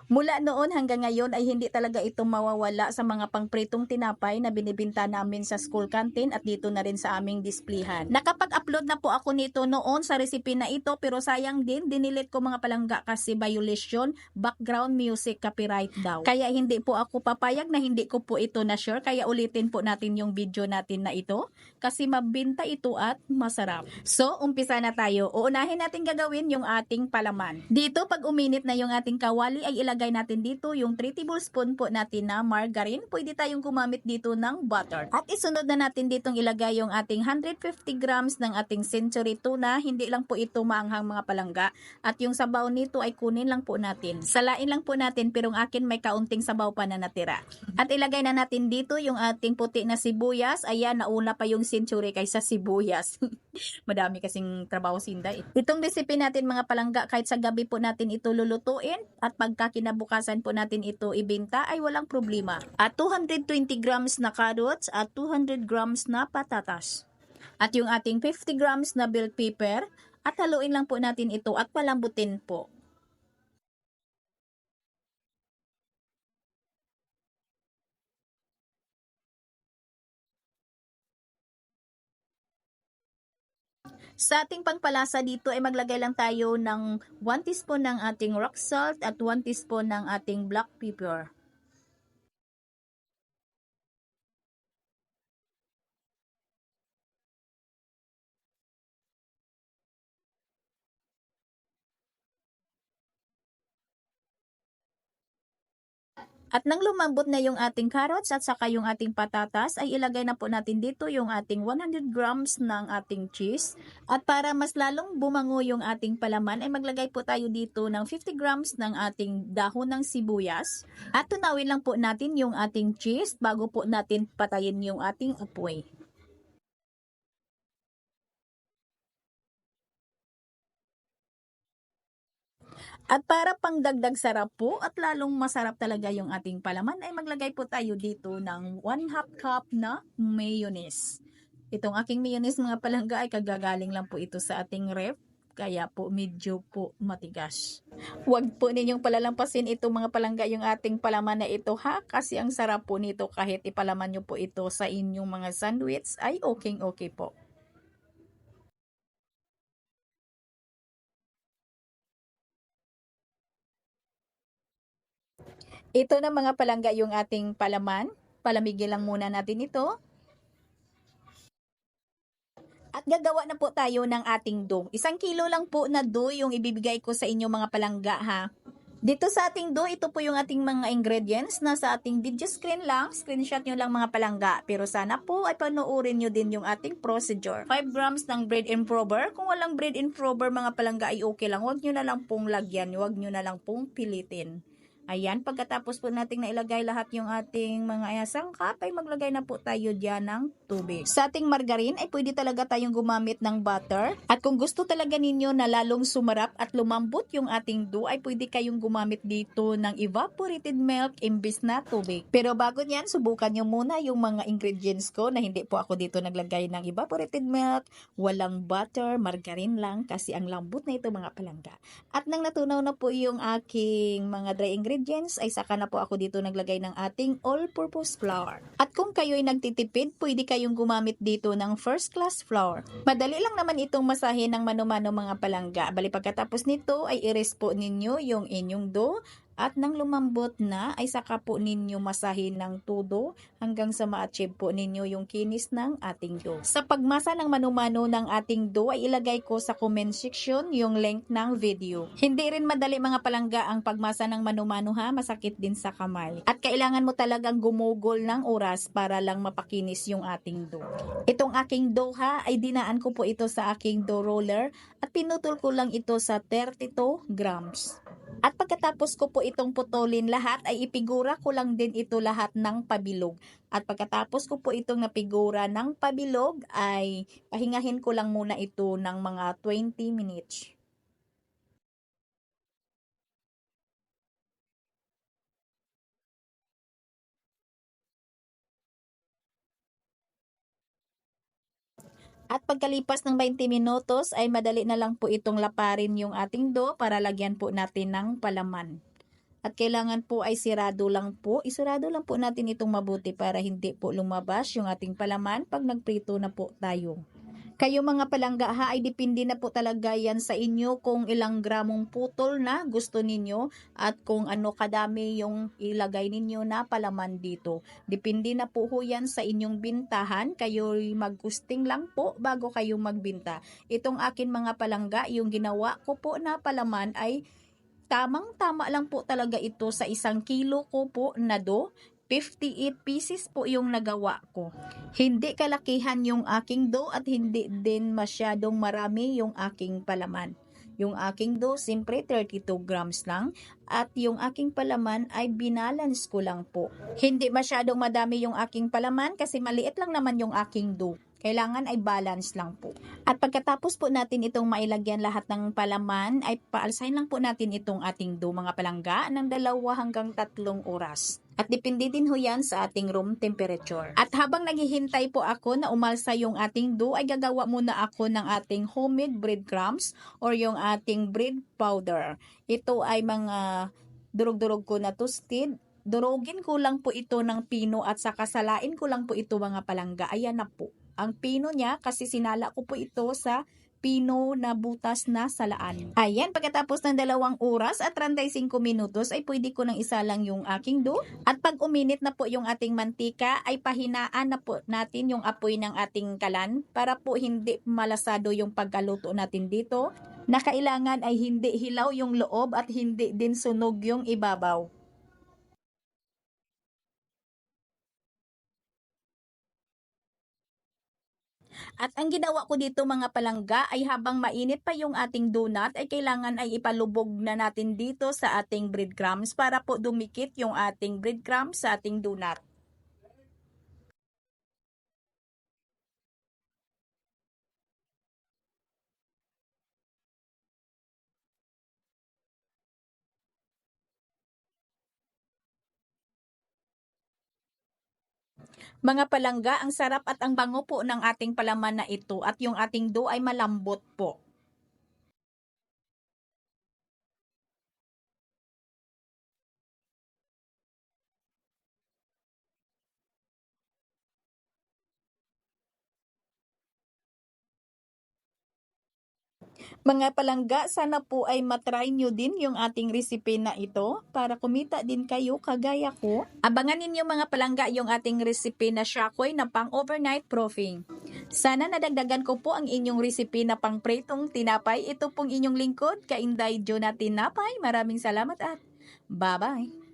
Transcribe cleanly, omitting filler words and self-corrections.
Mula noon hanggang ngayon ay hindi talaga ito mawawala sa mga pangpritong tinapay na binibenta namin sa school canteen at dito na rin sa aming displayhan. Nakapag-upload na po ako nito noon sa recipe na ito pero sayang din, dinilit ko mga palangga kasi violation, background music copyright daw. Kaya hindi po ako papayag na hindi ko po ito na-share, kaya ulitin po natin yung video natin na ito kasi mabinta ito at masarap. So, umpisa na tayo. Uunahin natin gagawin yung ating palaman. Dito, pag uminit na yung ating kawali, ay ilagay natin dito yung 3 tablespoon po natin na margarine. Pwede tayong gumamit dito ng butter. At isunod na natin ditong ilagay yung ating 150 grams ng ating century tuna. Hindi lang po ito maanghang mga palangga. At yung sabaw nito ay kunin lang po natin. Salain lang po natin pero ang akin may kaunting sabaw pa na natira. At ilagay na natin dito yung ating puti na sibuyas. Ayan, nauna pa yung century kaysa sibuyas. Madami kasing trabaho sinda eh. Itong recipe natin mga palangga, kahit sa gabi po natin ito lulutuin at pagka kinabukasan po natin ito ibenta ay walang problema. At 220 grams na carrots at 200 grams na patatas. At yung ating 50 grams na bell pepper at haluin lang po natin ito at palambutin po. Sa ating pangpalasa dito ay maglagay lang tayo ng 1 teaspoon ng ating rock salt at 1 teaspoon ng ating black pepper. At nang lumambot na yung ating carrots at saka yung ating patatas, ay ilagay na po natin dito yung ating 100 grams ng ating cheese. At para mas lalong bumango yung ating palaman, ay maglagay po tayo dito ng 50 grams ng ating dahon ng sibuyas. At tunawin lang po natin yung ating cheese bago po natin patayin yung ating apoy. At para pangdagdag sarap po at lalong masarap talaga yung ating palaman ay maglagay po tayo dito ng 1/2 cup na mayonnaise. Itong aking mayonnaise mga palangga ay kagagaling lang po ito sa ating ref. Kaya po medyo po matigas. Huwag po ninyong palalampasin ito mga palangga yung ating palaman na ito ha. Kasi ang sarap po nito kahit ipalaman nyo po ito sa inyong mga sandwich ay okay po. Ito na mga palangga yung ating palaman. Palamigin lang muna natin ito. At gagawa na po tayo ng ating dough. 1 kilo lang po na dough yung ibibigay ko sa inyo mga palangga ha. Dito sa ating dough, ito po yung ating mga ingredients. Nasa ating video screen lang. Screenshot nyo lang mga palangga. Pero sana po ay panoorin nyo din yung ating procedure. 5 grams ng bread improver. Kung walang bread improver mga palangga ay okay lang. Huwag nyo na lang pong lagyan. Huwag nyo na lang pong pilitin. Ayan, pagkatapos po nating nailagay lahat yung ating mga sangkap, ay maglagay na po tayo dyan ng tubig. Sa ating margarine, ay pwede talaga tayong gumamit ng butter. At kung gusto talaga ninyo na lalong sumarap at lumambot yung ating dough, ay pwede kayong gumamit dito ng evaporated milk imbis na tubig. Pero bago nyan, subukan nyo muna yung mga ingredients ko na hindi po ako dito naglagay ng evaporated milk, walang butter, margarine lang kasi ang lambot na ito mga palangga. At nang natunaw na po yung aking mga dry ingredients, ay saka na po ako dito naglagay ng ating all-purpose flour. At kung kayo'y nagtitipid, pwede kayong gumamit dito ng first class flour. Madali lang naman itong masahin ng mano-mano mga palangga. Bali pagkatapos nito ay i-rest po ninyo yung inyong dough. At nang lumambot na, ay saka po ninyo masahin ng todo hanggang sa ma-achieve po ninyo yung kinis ng ating dough. Sa pagmasa ng mano-mano ng ating dough, ay ilagay ko sa comment section yung link ng video. Hindi rin madali mga palangga ang pagmasa ng mano-mano ha, masakit din sa kamay. At kailangan mo talagang gumugol ng oras para lang mapakinis yung ating dough. Itong aking dough ha, ay dinaan ko po ito sa aking dough roller at pinutol ko lang ito sa 32 grams. At pagkatapos ko po itong putulin lahat ay ipigura ko lang din ito lahat ng pabilog. At pagkatapos ko po itong napigura ng pabilog ay pahingahin ko lang muna ito ng mga 20 minutes. At pagkalipas ng 20 minutos ay madali na lang po itong laparin yung ating dough para lagyan po natin ng palaman. at kailangan po ay sirado lang po. Isarado lang po natin itong mabuti para hindi po lumabas yung ating palaman pag nagprito na po tayo. Kayo mga palangga ha, ay depende na po talaga yan sa inyo kung ilang gramong putol na gusto ninyo at kung ano kadami yung ilagay ninyo na palaman dito. Depende na po ho yan sa inyong bintahan. Kayo mag-gusting lang po bago kayo magbinta. Itong akin mga palangga, yung ginawa ko po na palaman ay tamang-tama lang po talaga ito sa 1 kilo ko po na do. 58 pieces po yung nagawa ko. Hindi kalakihan yung aking dough at hindi din masyadong marami yung aking palaman. Yung aking dough, simpre 32 grams lang at yung aking palaman ay binalance ko lang po. Hindi masyadong madami yung aking palaman kasi maliit lang naman yung aking dough. Kailangan ay balance lang po. At pagkatapos po natin itong mailagyan lahat ng palaman, ay paalsahin lang po natin itong ating dough mga palangga ng 2 hanggang 3 oras. At depende din ho yan sa ating room temperature. At habang naghihintay po ako na umalsa yung ating dough, ay gagawa muna ako ng ating homemade breadcrumbs or yung ating bread powder. Ito ay mga durog-durog ko na toasted. Durugin ko lang po ito ng pino at saka salain ko lang po ito mga palangga. Ayan na po. Ang pino niya kasi sinala ko po ito sa pino na butas na salaan. Ayan, pagkatapos ng 2 oras at 35 minutos ay pwede ko nang isalang yung aking dough. At pag uminit na po yung ating mantika ay pahinaan na po natin yung apoy ng ating kalan para po hindi malasado yung pagkaluto natin dito. Na kailangan ay hindi hilaw yung loob at hindi din sunog yung ibabaw. At ang ginawa ko dito mga palangga ay habang mainit pa yung ating donut ay kailangan ay ipalubog na natin dito sa ating breadcrumbs para po dumikit yung ating breadcrumbs sa ating donut. Mga palangga, ang sarap at ang bango po ng ating palaman na ito at yung ating dough ay malambot po. Mga palangga, sana po ay matry nyo din yung ating recipe na ito para kumita din kayo kagaya ko. Abangan ninyo mga palangga yung ating recipe na shakoy na pang overnight proofing. Sana nadagdagan ko po ang inyong recipe na pang pritong tinapay. Ito pong inyong lingkod, Kainday Jonathan Napay. Maraming salamat at bye-bye!